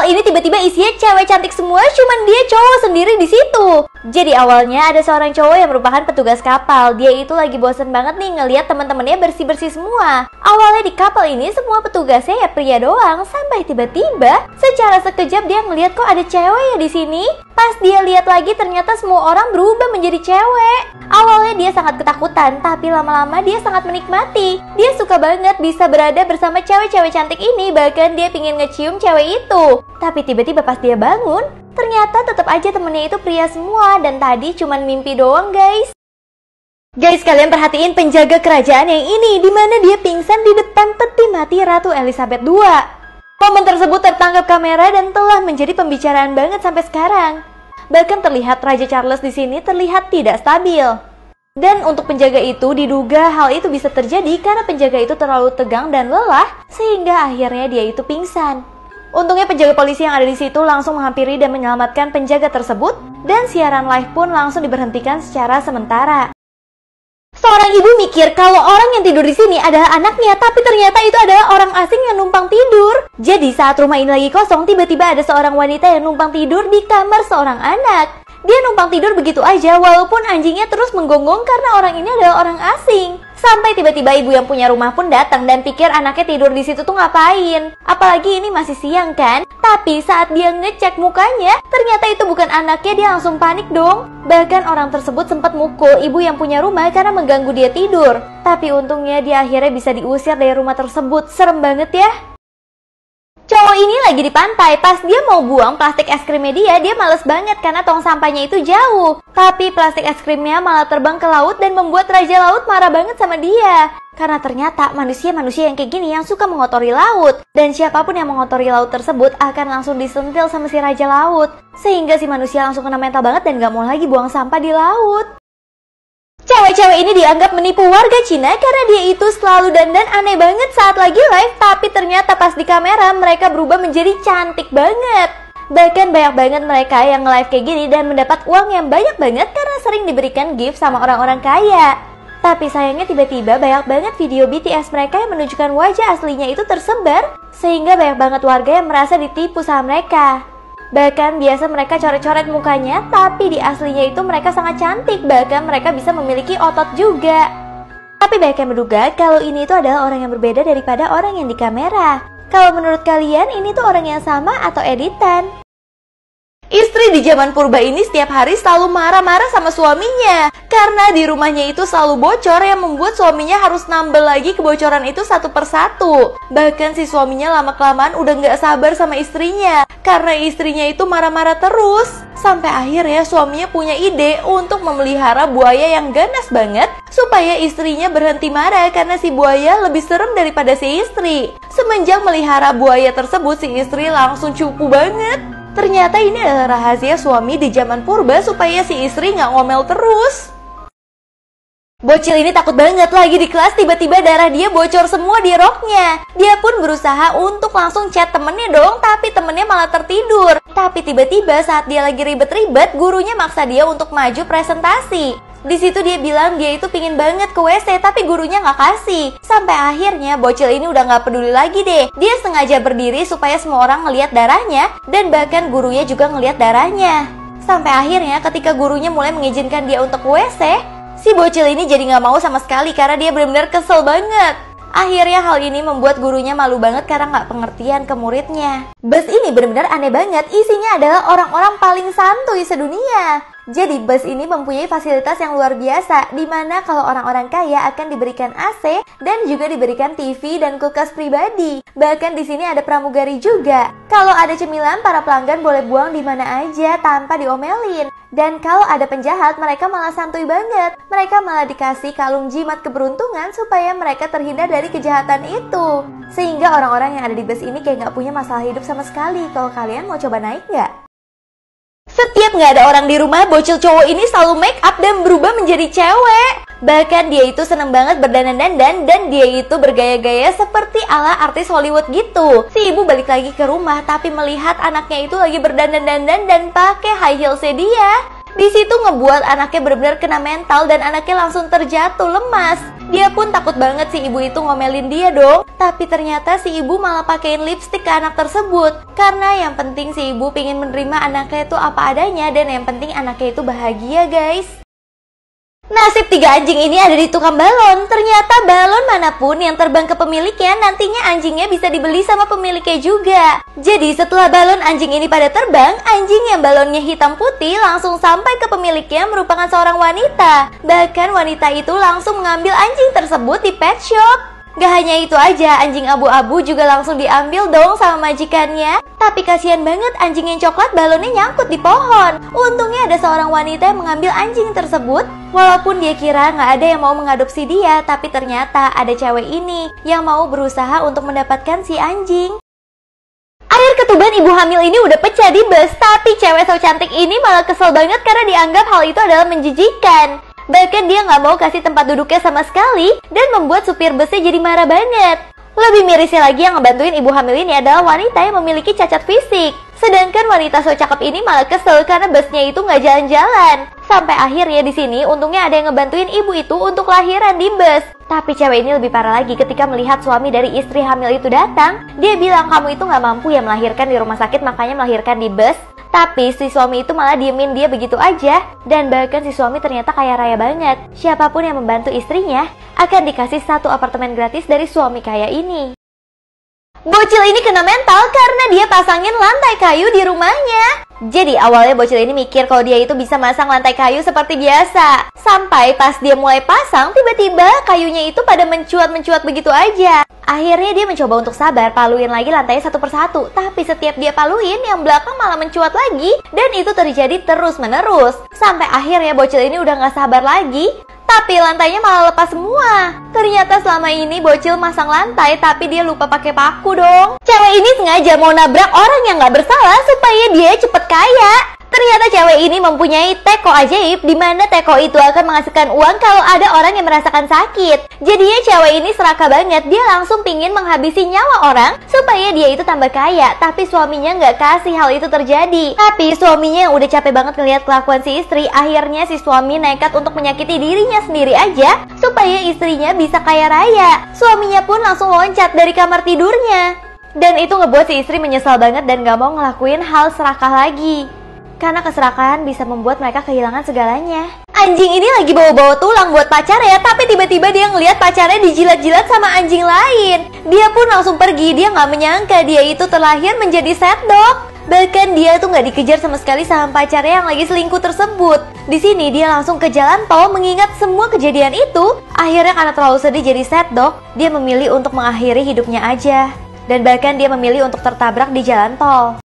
Mall ini tiba-tiba isinya cewek cantik semua, cuman dia cowok sendiri di situ. Jadi awalnya ada seorang cowok yang merupakan petugas kapal. Dia itu lagi bosen banget nih ngelihat teman-temannya bersih-bersih semua. Awalnya di kapal ini semua petugasnya ya pria doang, sampai tiba-tiba secara sekejap dia ngelihat kok ada cewek ya di sini. Pas dia lihat lagi ternyata semua orang berubah menjadi cewek. Awalnya dia sangat ketakutan, tapi lama-lama dia sangat menikmati. Dia suka banget bisa berada bersama cewek-cewek cantik ini, bahkan dia pingin ngecium cewek itu. Tapi tiba-tiba pas dia bangun, ternyata tetap aja temennya itu pria semua, dan tadi cuman mimpi doang guys. Guys, kalian perhatiin penjaga kerajaan yang ini, dimana dia pingsan di depan peti mati Ratu Elizabeth II. Momen tersebut tertangkap kamera dan telah menjadi pembicaraan banget sampai sekarang. Bahkan terlihat Raja Charles di sini terlihat tidak stabil. Dan untuk penjaga itu diduga hal itu bisa terjadi karena penjaga itu terlalu tegang dan lelah sehingga akhirnya dia itu pingsan. Untungnya penjaga polisi yang ada di situ langsung menghampiri dan menyelamatkan penjaga tersebut, dan siaran live pun langsung diberhentikan secara sementara. Seorang ibu mikir kalau orang yang tidur di sini adalah anaknya, tapi ternyata itu adalah orang asing yang numpang tidur. Jadi saat rumah ini lagi kosong, tiba-tiba ada seorang wanita yang numpang tidur di kamar seorang anak. Dia numpang tidur begitu aja walaupun anjingnya terus menggonggong karena orang ini adalah orang asing. Sampai tiba-tiba ibu yang punya rumah pun datang dan pikir anaknya tidur di situ tuh ngapain. Apalagi ini masih siang kan. Tapi saat dia ngecek mukanya, ternyata itu bukan anaknya, dia langsung panik dong. Bahkan orang tersebut sempat mukul ibu yang punya rumah karena mengganggu dia tidur. Tapi untungnya dia akhirnya bisa diusir dari rumah tersebut. Serem banget ya. Cowok ini lagi di pantai, pas dia mau buang plastik es krimnya dia males banget karena tong sampahnya itu jauh. Tapi plastik es krimnya malah terbang ke laut dan membuat Raja Laut marah banget sama dia. Karena ternyata manusia-manusia yang kayak gini yang suka mengotori laut. Dan siapapun yang mengotori laut tersebut akan langsung disentil sama si Raja Laut. Sehingga si manusia langsung kena mental banget dan gak mau lagi buang sampah di laut. Cewek-cewek ini dianggap menipu warga Cina karena dia itu selalu dandan aneh banget saat lagi live, tapi ternyata pas di kamera mereka berubah menjadi cantik banget. Bahkan banyak banget mereka yang nge-live kayak gini dan mendapat uang yang banyak banget karena sering diberikan gift sama orang-orang kaya. Tapi sayangnya tiba-tiba banyak banget video BTS mereka yang menunjukkan wajah aslinya itu tersebar, sehingga banyak banget warga yang merasa ditipu sama mereka. Bahkan biasa mereka coret-coret mukanya, tapi di aslinya itu mereka sangat cantik, bahkan mereka bisa memiliki otot juga. Tapi banyak yang menduga kalau ini itu adalah orang yang berbeda daripada orang yang di kamera. Kalau menurut kalian ini tuh orang yang sama atau editan? Istri di zaman purba ini setiap hari selalu marah-marah sama suaminya karena di rumahnya itu selalu bocor yang membuat suaminya harus nambel lagi kebocoran itu satu persatu. Bahkan si suaminya lama-kelamaan udah gak sabar sama istrinya karena istrinya itu marah-marah terus. Sampai akhirnya suaminya punya ide untuk memelihara buaya yang ganas banget supaya istrinya berhenti marah karena si buaya lebih serem daripada si istri. Semenjak melihara buaya tersebut, si istri langsung cupu banget. Ternyata ini adalah rahasia suami di zaman purba supaya si istri nggak ngomel terus. Bocil ini takut banget lagi di kelas, tiba-tiba darah dia bocor semua di roknya. Dia pun berusaha untuk langsung chat temennya dong, tapi temennya malah tertidur. Tapi tiba-tiba saat dia lagi ribet-ribet, gurunya maksa dia untuk maju presentasi. Di situ dia bilang dia itu pingin banget ke WC, tapi gurunya nggak kasih. Sampai akhirnya bocil ini udah nggak peduli lagi deh. Dia sengaja berdiri supaya semua orang ngelihat darahnya, dan bahkan gurunya juga ngelihat darahnya. Sampai akhirnya ketika gurunya mulai mengizinkan dia untuk ke WC, si bocil ini jadi nggak mau sama sekali karena dia benar-benar kesel banget. Akhirnya hal ini membuat gurunya malu banget karena nggak pengertian ke muridnya. Bus ini benar-benar aneh banget, isinya adalah orang-orang paling santuy sedunia. Jadi bus ini mempunyai fasilitas yang luar biasa, dimana kalau orang-orang kaya akan diberikan AC dan juga diberikan TV dan kulkas pribadi. Bahkan di sini ada pramugari juga. Kalau ada cemilan, para pelanggan boleh buang di mana aja tanpa diomelin. Dan kalau ada penjahat, mereka malah santuy banget. Mereka malah dikasih kalung jimat keberuntungan supaya mereka terhindar dari kejahatan itu. Sehingga orang-orang yang ada di bus ini kayak nggak punya masalah hidup sama sekali. Kalau kalian mau coba naik nggak? Setiap nggak ada orang di rumah, bocil cowok ini selalu make up dan berubah menjadi cewek. Bahkan dia itu seneng banget berdandan-dandan dan dia itu bergaya-gaya seperti ala artis Hollywood gitu. Si ibu balik lagi ke rumah tapi melihat anaknya itu lagi berdandan-dandan dan pakai high heelsnya dia. Di situ ngebuat anaknya benar-benar kena mental dan anaknya langsung terjatuh lemas. Dia pun takut banget si ibu itu ngomelin dia dong. Tapi ternyata si ibu malah pakein lipstik ke anak tersebut. Karena yang penting si ibu pengen menerima anaknya itu apa adanya. Dan yang penting anaknya itu bahagia guys. Nasib 3 anjing ini ada di tukang balon. Ternyata balon manapun yang terbang ke pemiliknya, nantinya anjingnya bisa dibeli sama pemiliknya juga. Jadi setelah balon anjing ini pada terbang, anjing yang balonnya hitam putih langsung sampai ke pemiliknya merupakan seorang wanita. Bahkan wanita itu langsung mengambil anjing tersebut di pet shop. Gak hanya itu aja, anjing abu-abu juga langsung diambil dong sama majikannya. Tapi kasihan banget anjing yang coklat balonnya nyangkut di pohon. Untungnya ada seorang wanita yang mengambil anjing tersebut. Walaupun dia kira gak ada yang mau mengadopsi dia, tapi ternyata ada cewek ini yang mau berusaha untuk mendapatkan si anjing. Air ketuban ibu hamil ini udah pecah di bus, tapi cewek so cantik ini malah kesel banget karena dianggap hal itu adalah menjijikan. Bahkan dia nggak mau kasih tempat duduknya sama sekali dan membuat supir busnya jadi marah banget. Lebih mirisnya lagi yang ngebantuin ibu hamil ini adalah wanita yang memiliki cacat fisik. Sedangkan wanita so cakep ini malah kesel karena busnya itu nggak jalan-jalan. Sampai akhirnya di sini untungnya ada yang ngebantuin ibu itu untuk lahiran di bus. Tapi cewek ini lebih parah lagi ketika melihat suami dari istri hamil itu datang. Dia bilang kamu itu nggak mampu ya melahirkan di rumah sakit makanya melahirkan di bus. Tapi si suami itu malah diemin dia begitu aja. Dan bahkan si suami ternyata kaya raya banget. Siapapun yang membantu istrinya akan dikasih 1 apartemen gratis dari suami kaya ini. Bocil ini kena mental karena dia pasangin lantai kayu di rumahnya. Jadi awalnya bocil ini mikir kalau dia itu bisa masang lantai kayu seperti biasa. Sampai pas dia mulai pasang, tiba-tiba kayunya itu pada mencuat-mencuat begitu aja. Akhirnya dia mencoba untuk sabar, paluin lagi lantainya 1 persatu. Tapi setiap dia paluin, yang belakang malah mencuat lagi. Dan itu terjadi terus-menerus. Sampai akhirnya bocil ini udah gak sabar lagi. Tapi lantainya malah lepas semua. Ternyata selama ini bocil masang lantai, tapi dia lupa pakai paku dong. Cewek ini sengaja mau nabrak orang yang gak bersalah supaya dia cepet kaya. Ternyata cewek ini mempunyai teko ajaib di mana teko itu akan menghasilkan uang kalau ada orang yang merasakan sakit. Jadinya cewek ini serakah banget, dia langsung pingin menghabisi nyawa orang supaya dia itu tambah kaya. Tapi suaminya nggak kasih hal itu terjadi. Tapi suaminya yang udah capek banget ngelihat kelakuan si istri, akhirnya si suami nekat untuk menyakiti dirinya sendiri aja supaya istrinya bisa kaya raya. Suaminya pun langsung loncat dari kamar tidurnya. Dan itu ngebuat si istri menyesal banget dan gak mau ngelakuin hal serakah lagi. Karena keserakahan bisa membuat mereka kehilangan segalanya. Anjing ini lagi bawa-bawa tulang buat pacarnya, tapi tiba-tiba dia ngelihat pacarnya dijilat-jilat sama anjing lain. Dia pun langsung pergi, dia nggak menyangka dia itu terlahir menjadi set dog. Bahkan dia tuh nggak dikejar sama sekali sama pacarnya yang lagi selingkuh tersebut. Di sini dia langsung ke jalan tol mengingat semua kejadian itu. Akhirnya karena terlalu sedih jadi set dog, dia memilih untuk mengakhiri hidupnya aja. Dan bahkan dia memilih untuk tertabrak di jalan tol.